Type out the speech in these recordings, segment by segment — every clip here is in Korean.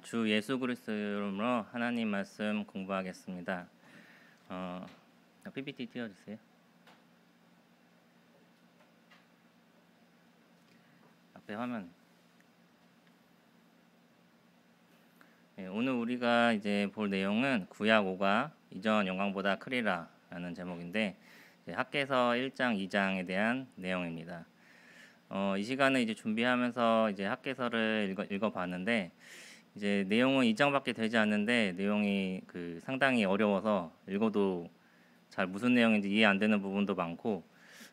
주 예수 그리스도 이름으로 하나님 말씀 공부하겠습니다. PPT 띄워주세요. 앞에 화면. 오늘 우리가 이제 볼 내용은 구약 5가 이전 영광보다 크리라라는 제목인데 학개서 1장, 2장에 대한 내용입니다. 이 시간에 이제 준비하면서 이제 학개서를 읽어봤는데 이제 내용은 2장밖에 되지 않는데 내용이 상당히 어려워서 읽어도 잘 무슨 내용인지 이해 안 되는 부분도 많고,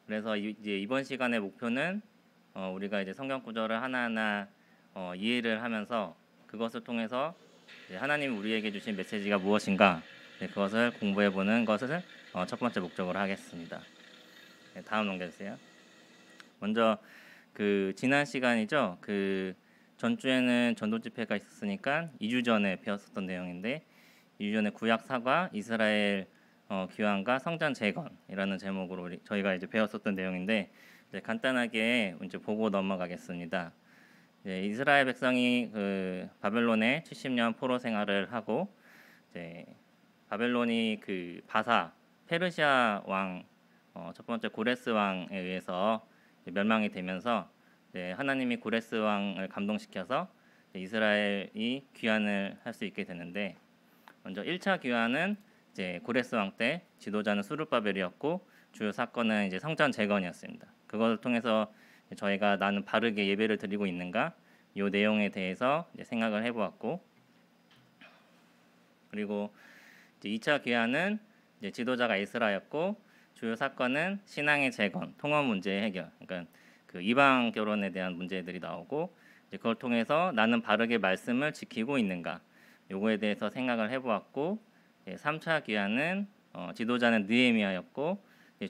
그래서 이제 이번 시간의 목표는 우리가 이제 성경 구절을 하나하나 이해를 하면서 그것을 통해서 하나님이 우리에게 주신 메시지가 무엇인가, 그것을 공부해 보는 것을 첫 번째 목적으로 하겠습니다. 다음 넘겨주세요. 먼저 지난 시간이죠. 전주에는 전도 집회가 있었으니까 2주 전에 배웠었던 내용인데, 2주 전에 구약 사과, 이스라엘 귀환과 성전 재건이라는 제목으로 저희가 이제 배웠었던 내용인데, 이제 간단하게 이제 보고 넘어가겠습니다. 이스라엘 백성이 바벨론에 70년 포로 생활을 하고, 이제 바벨론이 바사 페르시아 왕 첫 번째 고레스 왕에 의해서 멸망이 되면서 하나님이 고레스 왕을 감동시켜서 이스라엘이 귀환을 할 수 있게 되는데, 먼저 1차 귀환은 이제 고레스 왕 때 지도자는 수르바벨이었고 주요 사건은 이제 성전 재건이었습니다. 그것을 통해서 저희가 나는 바르게 예배를 드리고 있는가, 이 내용에 대해서 이제 생각을 해보았고, 그리고 이제 2차 귀환은 이제 지도자가 에스라였고 주요 사건은 신앙의 재건, 통합 문제 해결, 그러니까 이방 결혼에 대한 문제들이 나오고, 이제 그걸 통해서 나는 바르게 말씀을 지키고 있는가, 요거에 대해서 생각을 해보았고, 3차 귀환은 지도자는 느헤미야였고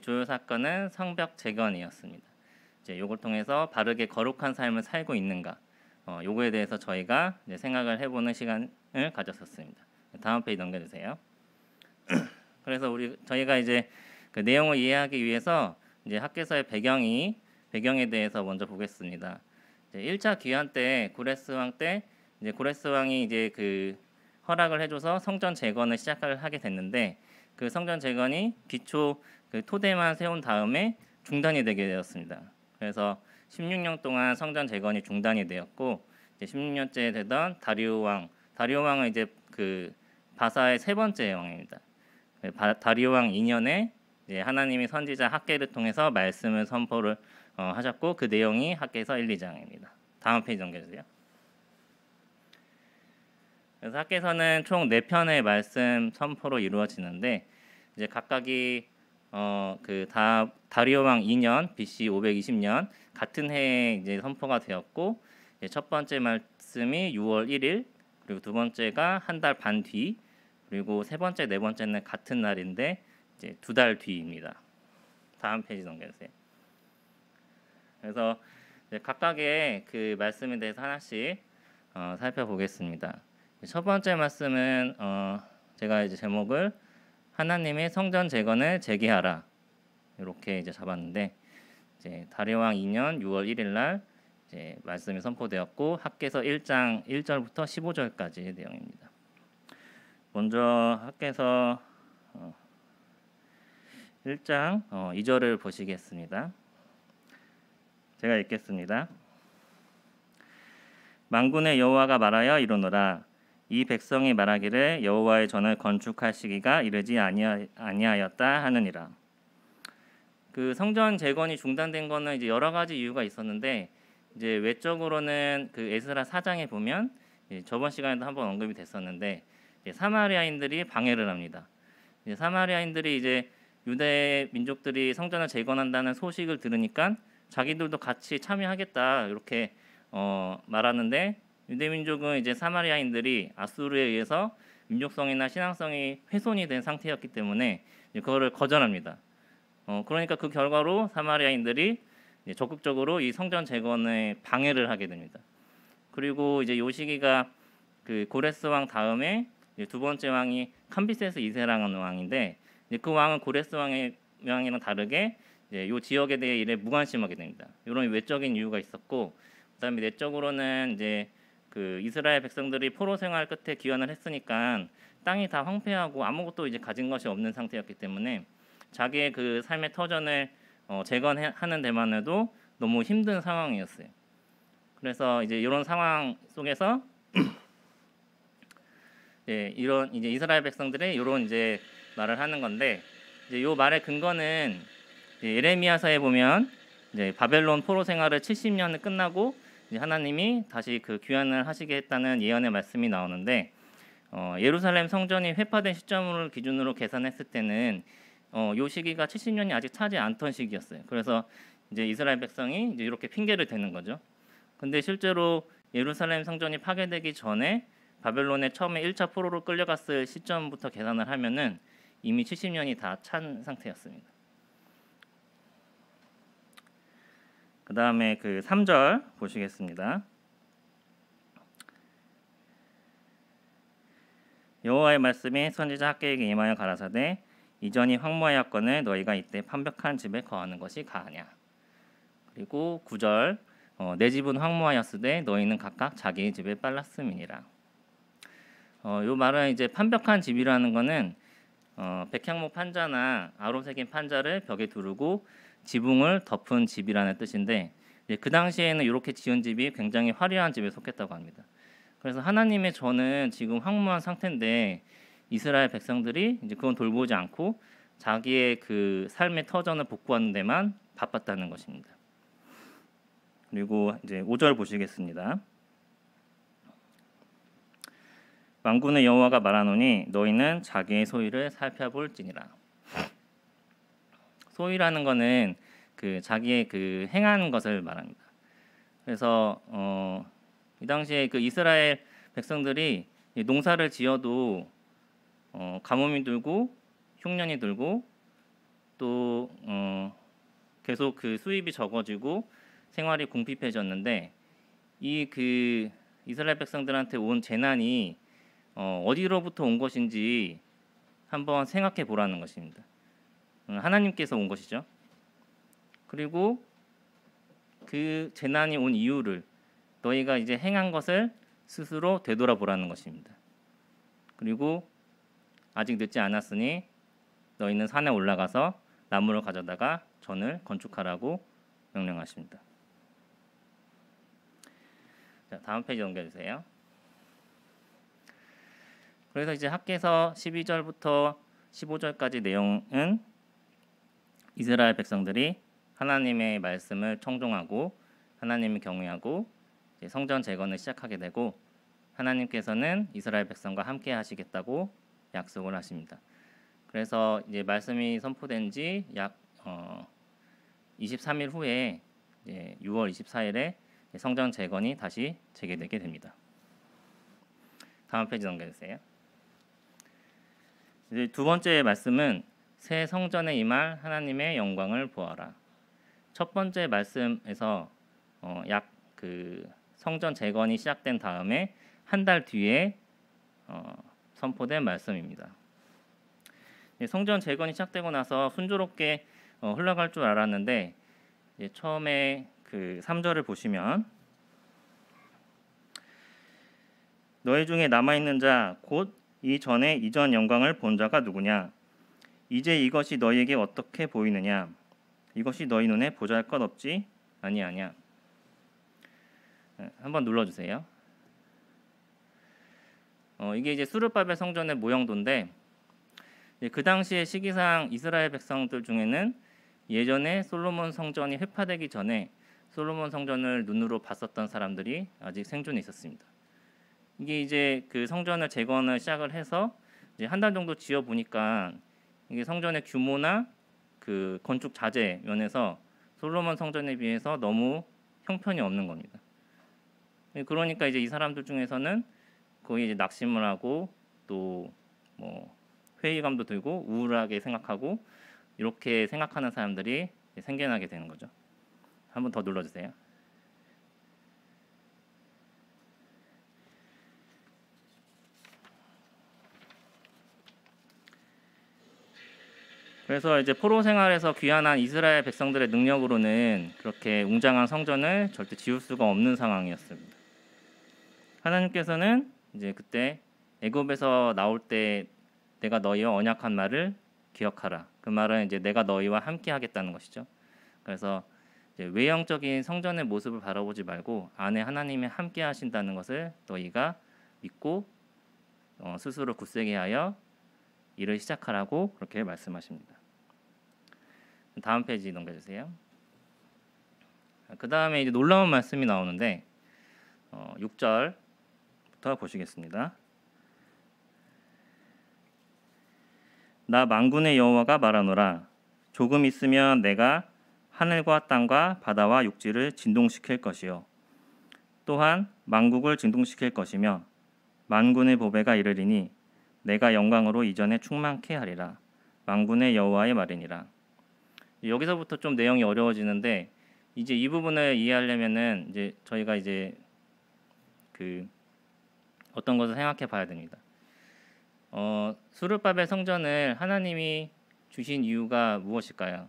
주요 사건은 성벽 재건이었습니다. 이제 요걸 통해서 바르게 거룩한 삶을 살고 있는가, 요거에 대해서 저희가 이제 생각을 해보는 시간을 가졌었습니다. 다음 페이지 넘겨주세요. 그래서 저희가 이제 그 내용을 이해하기 위해서 이제 학개서의 배경에 대해서 먼저 보겠습니다. 1차 귀환 때 고레스 왕 때 이제 고레스 왕이 이제 허락을 해줘서 성전 재건을 시작을 하게 됐는데, 그 성전 재건이 기초 토대만 세운 다음에 중단이 되게 되었습니다. 그래서 16년 동안 성전 재건이 중단이 되었고, 이제 16년째 되던 다리오 왕은 이제 바사의 세 번째 왕입니다. 다리오 왕 2년에 이제 하나님이 선지자 학개를 통해서 말씀을 선포를 하셨고, 그 내용이 학개서 1, 2장입니다. 다음 페이지 넘겨주세요. 그래서 학개서는 총 4편의 말씀 선포로 이루어지는데, 이제 각각이 다리오 왕 2년 BC 520년 같은 해에 이제 선포가 되었고, 첫 번째 말씀이 6월 1일, 그리고 두 번째가 한 달 반 뒤, 그리고 세 번째, 네 번째는 같은 날인데 이제 2달 뒤입니다. 다음 페이지 넘겨주세요. 그래서 각각의 그 말씀에 대해서 하나씩 살펴보겠습니다. 첫 번째 말씀은 제가 이제 제목을 하나님의 성전 재건을 재개하라 이렇게 이제 잡았는데, 이제 다리오 왕 2년 6월 1일 날 이제 말씀이 선포되었고, 학개서 1장 1절부터 15절까지의 내용입니다. 먼저 학개서 1장 2절을 보시겠습니다. 제가 읽겠습니다. 만군의 여호와가 말하여 이르노라. 이 백성이 말하기를 여호와의 전을 건축할 시기가 이르지 아니하였다 하느니라. 성전 재건이 중단된 거는 이제 여러 가지 이유가 있었는데, 이제 외적으로는 에스라 4장에 보면 저번 시간에도 한번 언급이 됐었는데, 사마리아인들이 방해를 합니다. 사마리아인들이 이제 유대 민족들이 성전을 재건한다는 소식을 들으니까 자기들도 같이 참여하겠다 이렇게 말하는데, 유대 민족은 이제 사마리아인들이 아수르에 의해서 민족성이나 신앙성이 훼손이 된 상태였기 때문에 그거를 거절합니다. 그러니까 그 결과로 사마리아인들이 적극적으로 이 성전 재건에 방해를 하게 됩니다. 그리고 이제 요 시기가 고레스 왕 다음에 두 번째 왕이 캄비세스 2세라는 왕인데, 그 왕은 고레스 왕이랑 다르게 이 지역에 대해 일에 무관심하게 됩니다. 이런 외적인 이유가 있었고, 그다음에 내적으로는 이제 그 이스라엘 백성들이 포로 생활 끝에 귀환을 했으니까 땅이 다 황폐하고 아무것도 이제 가진 것이 없는 상태였기 때문에 자기의 그 삶의 터전을 재건하는 데만 해도 너무 힘든 상황이었어요. 그래서 이제 이런 상황 속에서 이런 이제 이스라엘 백성들이 이런 이제 말을 하는 건데, 이제 요 말의 근거는 예레미야서에 보면 이제 바벨론 포로 생활을 70년을 끝나고 이제 하나님이 다시 그 귀환을 하시겠다는 예언의 말씀이 나오는데, 예루살렘 성전이 회파된 시점을 기준으로 계산했을 때는 요 시기가 70년이 아직 차지 않던 시기였어요. 그래서 이제 이스라엘 백성이 이제 이렇게 핑계를 대는 거죠. 근데 실제로 예루살렘 성전이 파괴되기 전에 바벨론에 처음에 1차 포로로 끌려갔을 시점부터 계산을 하면은 이미 70년이 다 찬 상태였습니다. 그 다음에 그 3절 보시겠습니다. 여호와의 말씀이 선지자 학개에게 임하여 가라사대 이전이 황무하였거늘 너희가 이때 판벽한 집에 거하는 것이 가하냐. 그리고 9절 내 집은 황무하였으되 너희는 각각 자기의 집에 빨랐음이니라. 요 말은 이제 판벽한 집이라는 거는 백향목 판자나 아로 새긴 판자를 벽에 두르고 지붕을 덮은 집이라는 뜻인데, 그 당시에는 이렇게 지은 집이 굉장히 화려한 집에 속했다고 합니다. 그래서 하나님의 전은 지금 황무한 상태인데 이스라엘 백성들이 이제 그건 돌보지 않고 자기의 그 삶의 터전을 복구하는 데만 바빴다는 것입니다. 그리고 이제 5절 보시겠습니다. 만군의 여호와가 말하노니 너희는 자기의 소유를 살펴볼지니라. 소유라는 거는 그 자기의 그 행한 것을 말합니다. 그래서 이 당시에 그 이스라엘 백성들이 농사를 지어도 가뭄이 들고 흉년이 들고 또 계속 그 수입이 적어지고 생활이 궁핍해졌는데, 이 그 이스라엘 백성들한테 온 재난이 어디로부터 온 것인지 한번 생각해 보라는 것입니다. 하나님께서 온 것이죠. 그리고 그 재난이 온 이유를 너희가 이제 행한 것을 스스로 되돌아보라는 것입니다. 그리고 아직 늦지 않았으니 너희는 산에 올라가서 나무를 가져다가 전을 건축하라고 명령하십니다. 자, 다음 페이지 넘겨주세요. 그래서 이제 학개서 12절부터 15절까지 내용은 이스라엘 백성들이 하나님의 말씀을 청종하고 하나님을 경외하고 이제 성전 재건을 시작하게 되고, 하나님께서는 이스라엘 백성과 함께 하시겠다고 약속을 하십니다. 그래서 이제 말씀이 선포된 지 약 23일 후에 이제 6월 24일에 성전 재건이 다시 재개되게 됩니다. 다음 페이지 넘겨주세요. 이제 두 번째 말씀은 새 성전에 임할 하나님의 영광을 보아라. 첫 번째 말씀에서 약 그 성전 재건이 시작된 다음에 한 달 뒤에 선포된 말씀입니다. 성전 재건이 시작되고 나서 순조롭게 흘러갈 줄 알았는데, 처음에 그 3절을 보시면 너희 중에 남아 있는 자 곧 이전에 이전 영광을 본 자가 누구냐? 이제 이것이 너희에게 어떻게 보이느냐? 이것이 너희 눈에 보잘것없지 아니하냐? 한번 눌러주세요. 이게 이제 수르바벨 성전의 모형도인데, 그 당시의 시기상 이스라엘 백성들 중에는 예전에 솔로몬 성전이 회파되기 전에 솔로몬 성전을 눈으로 봤었던 사람들이 아직 생존해 있었습니다. 이게 이제 그 성전을 재건을 시작을 해서 이제 한 달 정도 지어 보니까 이게 성전의 규모나 그 건축 자재 면에서 솔로몬 성전에 비해서 너무 형편이 없는 겁니다. 그러니까 이제 이 사람들 중에서는 거의 이제 낙심을 하고 또 뭐 회의감도 들고 우울하게 생각하고 이렇게 생각하는 사람들이 생겨나게 되는 거죠. 한번 더 눌러주세요. 그래서 이제 포로 생활에서 귀환한 이스라엘 백성들의 능력으로는 그렇게 웅장한 성전을 절대 지을 수가 없는 상황이었습니다. 하나님께서는 이제 그때 애굽에서 나올 때 내가 너희와 언약한 말을 기억하라. 그 말은 이제 내가 너희와 함께 하겠다는 것이죠. 그래서 이제 외형적인 성전의 모습을 바라보지 말고 안에 하나님이 함께 하신다는 것을 너희가 믿고 스스로 굳세게 하여 일을 시작하라고 그렇게 말씀하십니다. 다음 페이지 넘겨주세요. 그 다음에 이제 놀라운 말씀이 나오는데 6절부터 보시겠습니다. 나 만군의 여호와가 말하노라. 조금 있으면 내가 하늘과 땅과 바다와 육지를 진동시킬 것이요 또한 만국을 진동시킬 것이며 만군의 보배가 이르리니 내가 영광으로 이전에 충만케 하리라. 만군의 여호와의 말이니라. 여기서부터 좀 내용이 어려워지는데 이제 이 부분을 이해하려면은 이제 저희가 이제 그 어떤 것을 생각해 봐야 됩니다. 수르바벨 성전을 하나님이 주신 이유가 무엇일까요?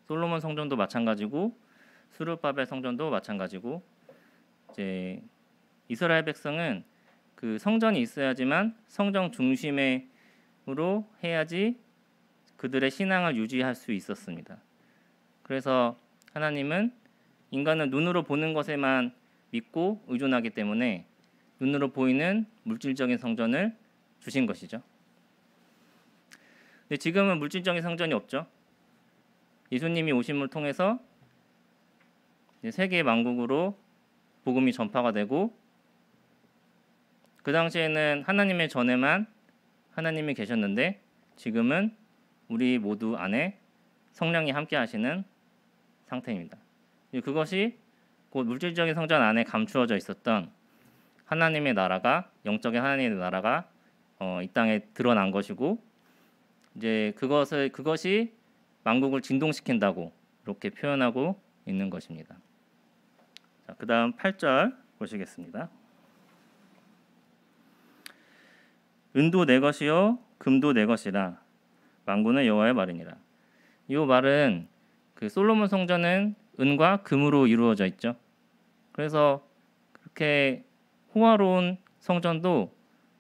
솔로몬 성전도 마찬가지고 수르바벨 성전도 마찬가지고 이제 이스라엘 백성은 그 성전이 있어야지만 성전 중심으로 해야지 그들의 신앙을 유지할 수 있었습니다. 그래서 하나님은 인간은 눈으로 보는 것에만 믿고 의존하기 때문에 눈으로 보이는 물질적인 성전을 주신 것이죠. 근데 지금은 물질적인 성전이 없죠. 예수님이 오심을 통해서 세계 만국으로 복음이 전파가 되고 그 당시에는 하나님의 전에만 하나님이 계셨는데 지금은 우리 모두 안에 성령이 함께 하시는 상태입니다. 그것이 곧 물질적인 성전 안에 감추어져 있었던 하나님의 나라가 영적인 하나님의 나라가 이 땅에 드러난 것이고 이제 그것이 만국을 진동시킨다고 이렇게 표현하고 있는 것입니다. 자, 그다음 8절 보시겠습니다. 은도 내 것이요 금도 내 것이라 만군의 여호와의 말이니라. 이 말은 그 솔로몬 성전은 은과 금으로 이루어져 있죠. 그래서 그렇게 호화로운 성전도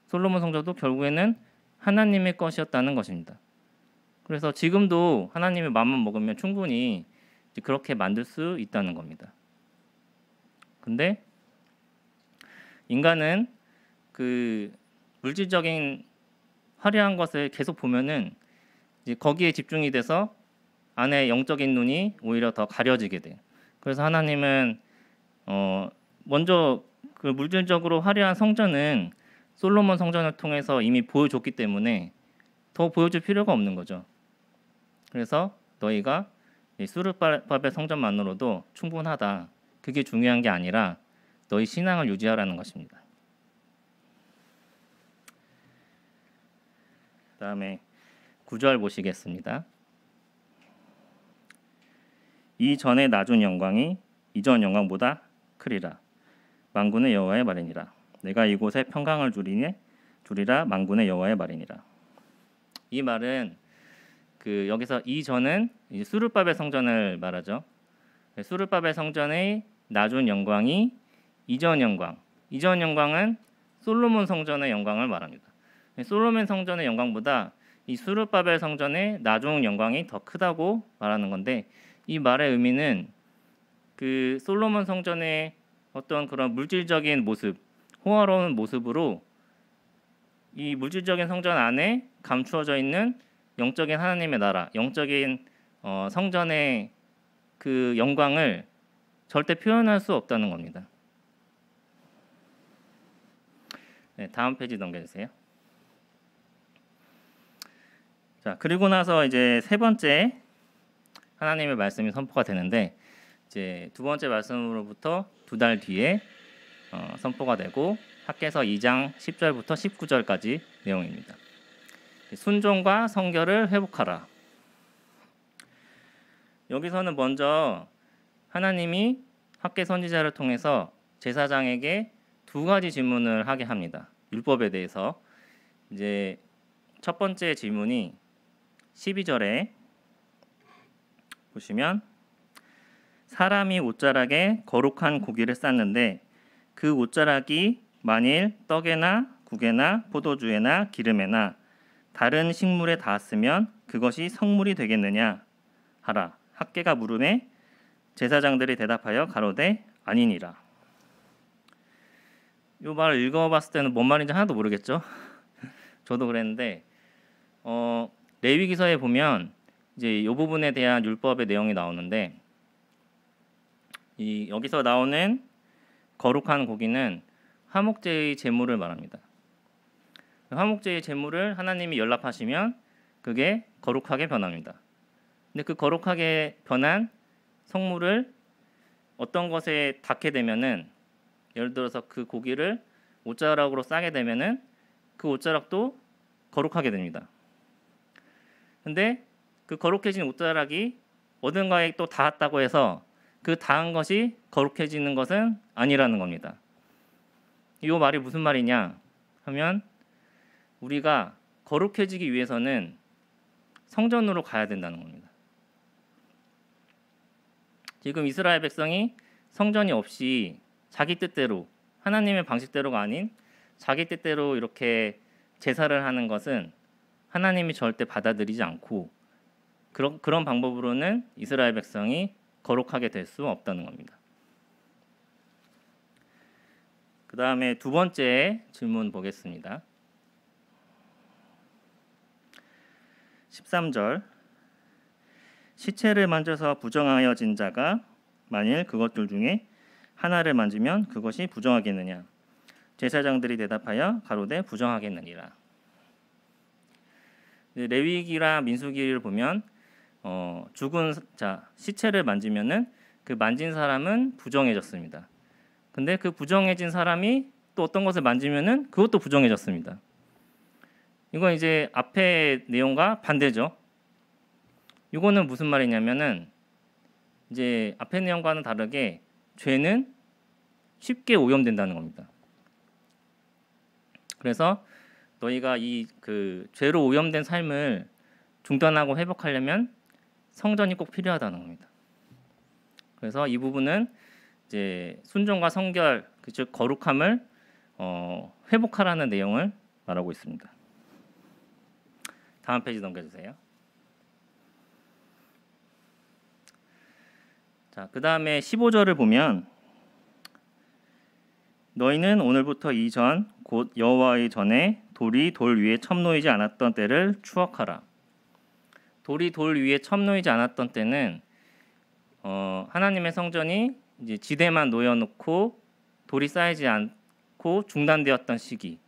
솔로몬 성전도 결국에는 하나님의 것이었다는 것입니다. 그래서 지금도 하나님의 마음만 먹으면 충분히 그렇게 만들 수 있다는 겁니다. 근데 인간은 그 물질적인 화려한 것을 계속 보면은 이제 거기에 집중이 돼서 안에 영적인 눈이 오히려 더 가려지게 돼요. 그래서 하나님은 먼저 그 물질적으로 화려한 성전은 솔로몬 성전을 통해서 이미 보여줬기 때문에 더 보여줄 필요가 없는 거죠. 그래서 너희가 수르바벨 성전만으로도 충분하다. 그게 중요한 게 아니라 너희 신앙을 유지하라는 것입니다. 그다음에 9절 보시겠습니다. 이전에 낮은 영광이 이전 영광보다 크리라. 만군의 여호와의 말이니라. 내가 이곳에 평강을 주리라. 만군의 여호와의 말이니라. 이 말은 그 여기서 이전은 수르바벨 성전을 말하죠. 수르바벨 성전의 낮은 영광이 이전 영광은 솔로몬 성전의 영광을 말합니다. 솔로몬 성전의 영광보다 이 수르바벨 성전의 낮은 영광이 더 크다고 말하는 건데 이 말의 의미는 그 솔로몬 성전의 어떤 그런 물질적인 모습, 호화로운 모습으로 이 물질적인 성전 안에 감추어져 있는 영적인 하나님의 나라, 영적인 성전의 그 영광을 절대 표현할 수 없다는 겁니다. 네, 다음 페이지 넘겨주세요. 자, 그리고 나서 이제 세 번째 하나님의 말씀이 선포가 되는데 이제 두 번째 말씀으로부터 2달 뒤에 선포가 되고 학개서 2장 10절부터 19절까지 내용입니다. 순종과 성결을 회복하라. 여기서는 먼저 하나님이 학개 선지자를 통해서 제사장에게 두 가지 질문을 하게 합니다. 율법에 대해서 이제 첫 번째 질문이 12절에 보시면 사람이 옷자락에 거룩한 고기를 쌌는데 그 옷자락이 만일 떡에나 국에나 포도주에나 기름에나 다른 식물에 닿았으면 그것이 성물이 되겠느냐 하라. 학개가 물으매 제사장들이 대답하여 가로되 아니니라. 이 말을 읽어봤을 때는 뭔 말인지 하나도 모르겠죠. 저도 그랬는데 레위기서에 보면 이제 이 부분에 대한 율법의 내용이 나오는데 여기서 나오는 거룩한 고기는 화목제의 제물을 말합니다. 화목제의 제물을 하나님이 연락하시면 그게 거룩하게 변합니다. 근데 그 거룩하게 변한 성물을 어떤 것에 닿게 되면은 예를 들어서 그 고기를 옷자락으로 싸게 되면은 그 옷자락도 거룩하게 됩니다. 근데 그 거룩해진 옷자락이 어딘가에 또 닿았다고 해서 그 닿은 것이 거룩해지는 것은 아니라는 겁니다. 이 말이 무슨 말이냐 하면 우리가 거룩해지기 위해서는 성전으로 가야 된다는 겁니다. 지금 이스라엘 백성이 성전이 없이 자기 뜻대로 하나님의 방식대로가 아닌 자기 뜻대로 이렇게 제사를 하는 것은 하나님이 절대 받아들이지 않고 그런 방법으로는 이스라엘 백성이 거룩하게 될 수 없다는 겁니다. 그 다음에 두 번째 질문 보겠습니다. 13절 시체를 만져서 부정하여진 자가 만일 그것들 중에 하나를 만지면 그것이 부정하겠느냐 제사장들이 대답하여 가로되 부정하겠느니라. 레위기라 민수기를 보면 죽은 자 시체를 만지면은 그 만진 사람은 부정해졌습니다. 근데 그 부정해진 사람이 또 어떤 것을 만지면은 그것도 부정해졌습니다. 이건 이제 앞의 내용과 반대죠. 이거는 무슨 말이냐면은 이제 앞의 내용과는 다르게 죄는 쉽게 오염된다는 겁니다. 그래서 너희가 이 그 죄로 오염된 삶을 중단하고 회복하려면 성전이 꼭 필요하다는 겁니다. 그래서 이 부분은 이제 순종과 성결, 즉 거룩함을 회복하라는 내용을 말하고 있습니다. 다음 페이지 넘겨주세요. 자, 그 다음에 15절을 보면 너희는 오늘부터 이전 곧 여호와의 전에 돌이 돌 위에 첩놓이지 않았던 때를 추억하라. 돌이 돌 위에 첩놓이지 않았던 때는 하나님의 성전이 이제 지대만 놓여놓고 돌이 쌓이지 않고 중단되었던 시기,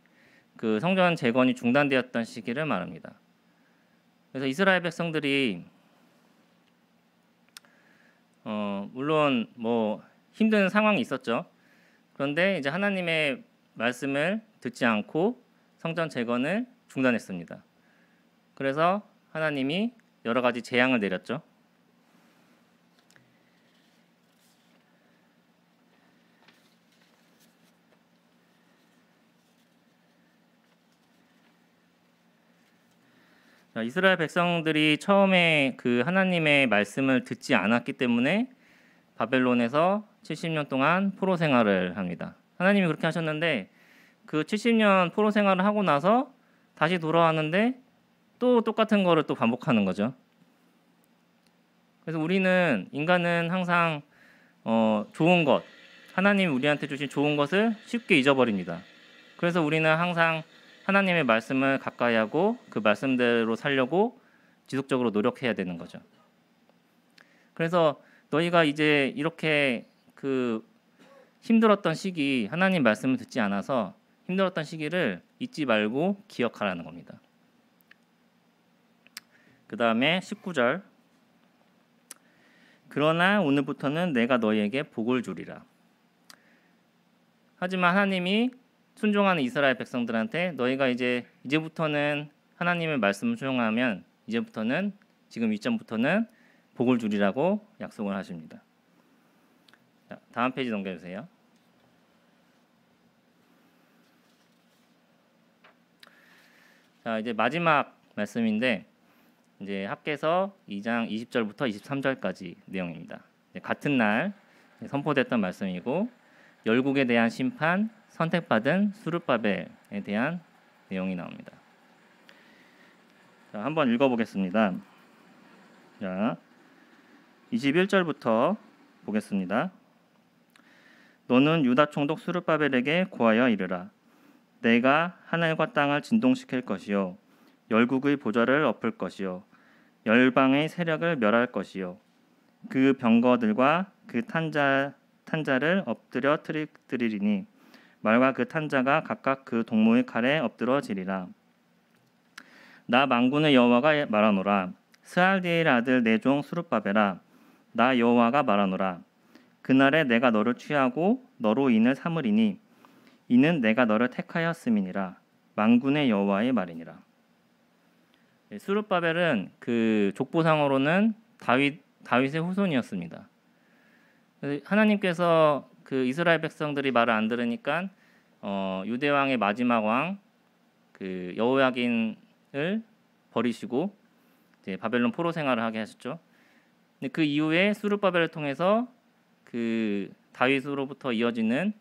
그 성전 재건이 중단되었던 시기를 말합니다. 그래서 이스라엘 백성들이 물론 뭐 힘든 상황이 있었죠. 그런데 이제 하나님의 말씀을 듣지 않고 성전 재건을 중단했습니다. 그래서 하나님이 여러 가지 재앙을 내렸죠. 이스라엘 백성들이 처음에 그 하나님의 말씀을 듣지 않았기 때문에 바벨론에서 70년 동안 포로 생활을 합니다. 하나님이 그렇게 하셨는데 그 70년 포로 생활을 하고 나서 다시 돌아왔는데 또 똑같은 거를 또 반복하는 거죠. 그래서 우리는 인간은 항상 좋은 것, 하나님이 우리한테 주신 좋은 것을 쉽게 잊어버립니다. 그래서 우리는 항상 하나님의 말씀을 가까이 하고 그 말씀대로 살려고 지속적으로 노력해야 되는 거죠. 그래서 너희가 이제 이렇게 그 힘들었던 시기, 하나님 말씀을 듣지 않아서 힘들었던 시기를 잊지 말고 기억하라는 겁니다. 그 다음에 19절 그러나 오늘부터는 내가 너희에게 복을 주리라. 하지만 하나님이 순종하는 이스라엘 백성들한테 너희가 이제부터는 하나님의 말씀을 수용하면 지금 이전부터는 복을 주리라고 약속을 하십니다. 자, 다음 페이지 넘겨주세요. 자, 이제 마지막 말씀인데 이제 학개서 2장 20절부터 23절까지 내용입니다. 같은 날 선포됐던 말씀이고 열국에 대한 심판, 선택받은 수르바벨에 대한 내용이 나옵니다. 자, 한번 읽어보겠습니다. 자, 21절부터 보겠습니다. 너는 유다 총독 수르바벨에게 고하여 이르라. 내가 하늘과 땅을 진동시킬 것이요 열국의 보좌를 엎을 것이요 열방의 세력을 멸할 것이요 그 병거들과 그 탄자를 엎드려 트리리니 말과 그 탄자가 각각 그 동무의 칼에 엎드러지리라. 나 만군의 여호와가 말하노라. 스알디엘 아들 내 종 수르바벨아, 나 여호와가 말하노라. 그날에 내가 너를 취하고 너로 인을 삼으리니 이는 내가 너를 택하였음이니라. 만군의 여호와의 말이니라. 수르바벨은 그 족보상으로는 다윗의 후손이었습니다. 하나님께서 그 이스라엘 백성들이 말을 안 들으니까 유대 왕의 마지막 왕 그 여호야긴을 버리시고 이제 바벨론 포로 생활을 하게 하셨죠. 근데 그 이후에 수르바벨을 통해서 그 다윗으로부터 이어지는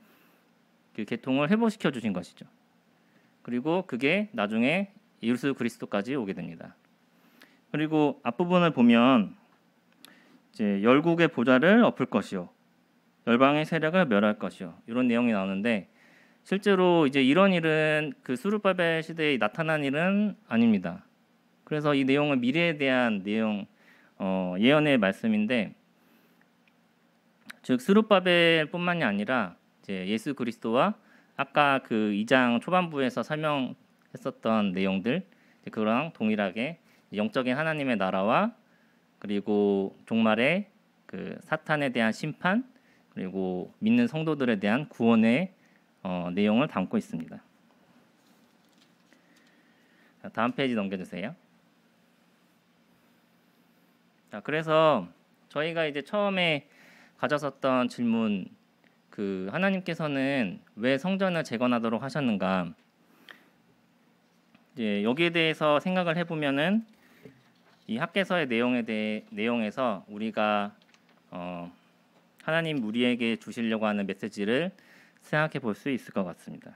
그 계통을 회복시켜 주신 것이죠. 그리고 그게 나중에 예수 그리스도까지 오게 됩니다. 그리고 앞부분을 보면 이제 열국의 보좌를 엎을 것이요 열방의 세력을 멸할 것이요 이런 내용이 나오는데 실제로 이제 이런 일은 그 수르바벨 시대에 나타난 일은 아닙니다. 그래서 이 내용은 미래에 대한 내용 예언의 말씀인데 즉 스룹바벨뿐만이 아니라 이제 예수 그리스도와 아까 그 2장 초반부에서 설명했었던 내용들 그거랑 동일하게 영적인 하나님의 나라와 그리고 종말의 그 사탄에 대한 심판 그리고 믿는 성도들에 대한 구원의 내용을 담고 있습니다. 자, 다음 페이지 넘겨주세요. 자, 그래서 저희가 이제 처음에 가졌었던 질문, 그 하나님께서는 왜 성전을 재건하도록 하셨는가? 이제 여기에 대해서 생각을 해보면은 이 학개서의 내용에서 우리가 하나님 우리에게 주시려고 하는 메시지를 생각해 볼 수 있을 것 같습니다.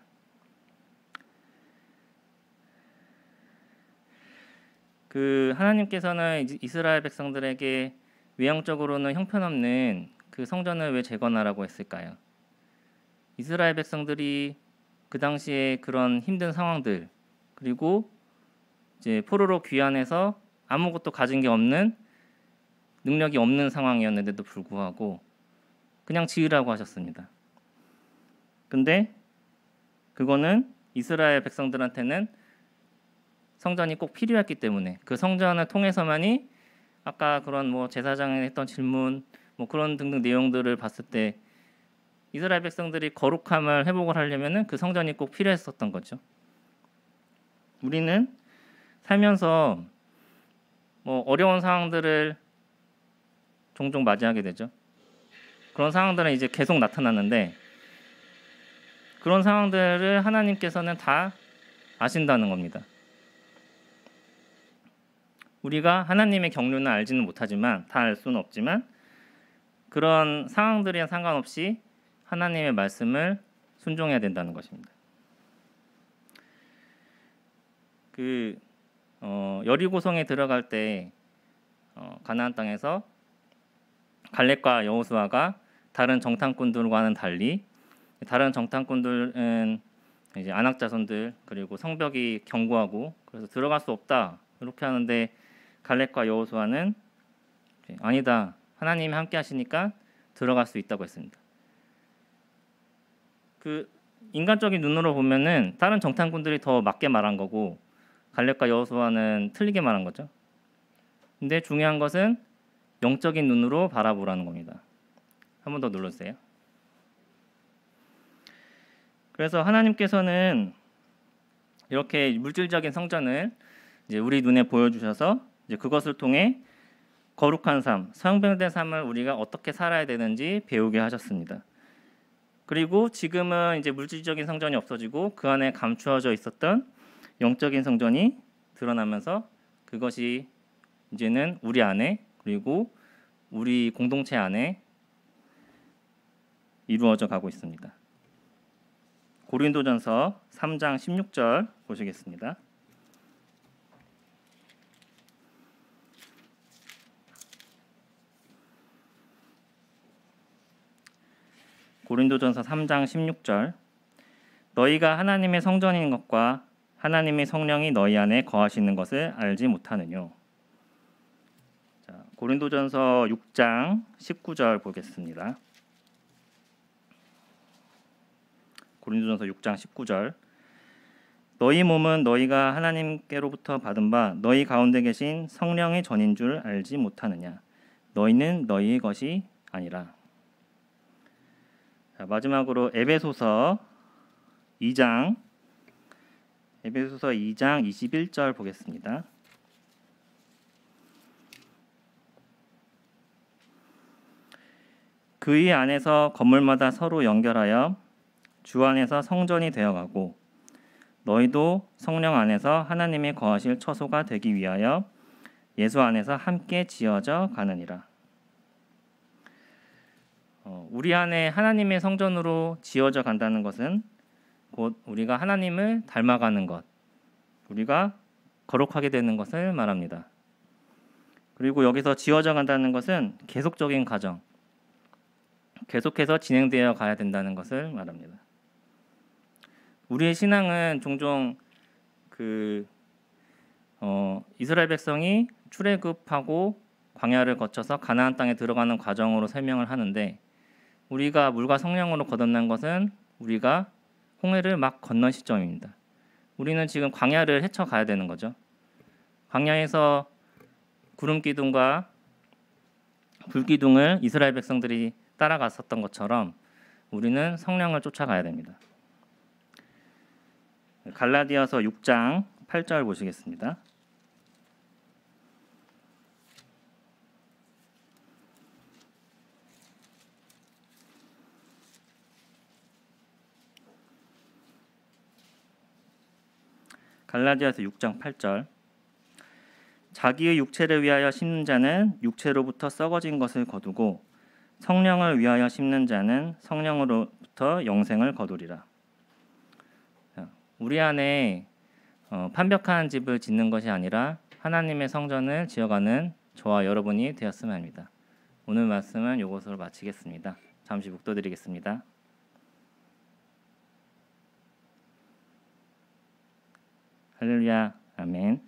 그 하나님께서는 이스라엘 백성들에게 외형적으로는 형편없는 그 성전을 왜 재건하라고 했을까요? 이스라엘 백성들이 그 당시에 그런 힘든 상황들 그리고 이제 포로로 귀환해서 아무것도 가진 게 없는 능력이 없는 상황이었는데도 불구하고 그냥 지으라고 하셨습니다. 근데 그거는 이스라엘 백성들한테는 성전이 꼭 필요했기 때문에 그 성전을 통해서만이 아까 그런 뭐 제사장에 했던 질문 뭐 그런 등등 내용들을 봤을 때 이스라엘 백성들이 거룩함을 회복을 하려면은 그 성전이 꼭 필요했었던 거죠. 우리는 살면서 뭐 어려운 상황들을 종종 맞이하게 되죠. 그런 상황들은 이제 계속 나타나는데 그런 상황들을 하나님께서는 다 아신다는 겁니다. 우리가 하나님의 경륜을 알지는 못하지만 다 알 수는 없지만 그런 상황들에 상관없이 하나님의 말씀을 순종해야 된다는 것입니다. 그 여리고성에 들어갈 때 가나안 땅에서 갈렙과 여호수아가 다른 정탐꾼들과는 달리 다른 정탐꾼들은 이제 아낙 자손들 그리고 성벽이 견고하고 그래서 들어갈 수 없다 이렇게 하는데 갈렙과 여호수아는 아니다 하나님이 함께 하시니까 들어갈 수 있다고 했습니다. 그 인간적인 눈으로 보면은 다른 정탐꾼들이 더 맞게 말한 거고 갈렙과 여호수아는 틀리게 말한 거죠. 근데 중요한 것은 영적인 눈으로 바라보라는 겁니다. 한 번 더 눌러주세요. 그래서 하나님께서는 이렇게 물질적인 성전을 이제 우리 눈에 보여주셔서 이제 그것을 통해 거룩한 삶, 성병된 삶을 우리가 어떻게 살아야 되는지 배우게 하셨습니다. 그리고 지금은 이제 물질적인 성전이 없어지고 그 안에 감추어져 있었던 영적인 성전이 드러나면서 그것이 이제는 우리 안에 그리고 우리 공동체 안에 이루어져 가고 있습니다. 고린도전서 3장 16절 보시겠습니다. 고린도전서 3장 16절 너희가 하나님의 성전인 것과 하나님의 성령이 너희 안에 거하시는 것을 알지 못하느뇨. 자, 고린도전서 6장 19절 보겠습니다. 고린도전서 6장 19절 너희 몸은 너희가 하나님께로부터 받은 바 너희 가운데 계신 성령의 전인 줄 알지 못하느냐. 너희는 너희의 것이 아니라. 자, 마지막으로 에베소서 2장 21절 보겠습니다. 그의 안에서 건물마다 서로 연결하여 주 안에서 성전이 되어가고 너희도 성령 안에서 하나님의 거하실 처소가 되기 위하여 예수 안에서 함께 지어져 가느니라. 우리 안에 하나님의 성전으로 지어져 간다는 것은 곧 우리가 하나님을 닮아가는 것, 우리가 거룩하게 되는 것을 말합니다. 그리고 여기서 지어져 간다는 것은 계속적인 과정, 계속해서 진행되어 가야 된다는 것을 말합니다. 우리의 신앙은 종종 이스라엘 백성이 출애굽하고 광야를 거쳐서 가나안 땅에 들어가는 과정으로 설명을 하는데 우리가 물과 성령으로 거듭난 것은 우리가 홍해를 막 건넌 시점입니다. 우리는 지금 광야를 헤쳐가야 되는 거죠. 광야에서 구름 기둥과 불 기둥을 이스라엘 백성들이 따라갔었던 것처럼 우리는 성령을 쫓아가야 됩니다. 갈라디아서 6장 8절 보시겠습니다. 갈라디아서 6장 8절 자기의 육체를 위하여 심는 자는 육체로부터 썩어진 것을 거두고 성령을 위하여 심는 자는 성령으로부터 영생을 거두리라. 우리 안에 판벽한 집을 짓는 것이 아니라 하나님의 성전을 지어가는 저와 여러분이 되었으면 합니다. 오늘 말씀은 이것으로 마치겠습니다. 잠시 묵도드리겠습니다. 할렐루야, 아멘.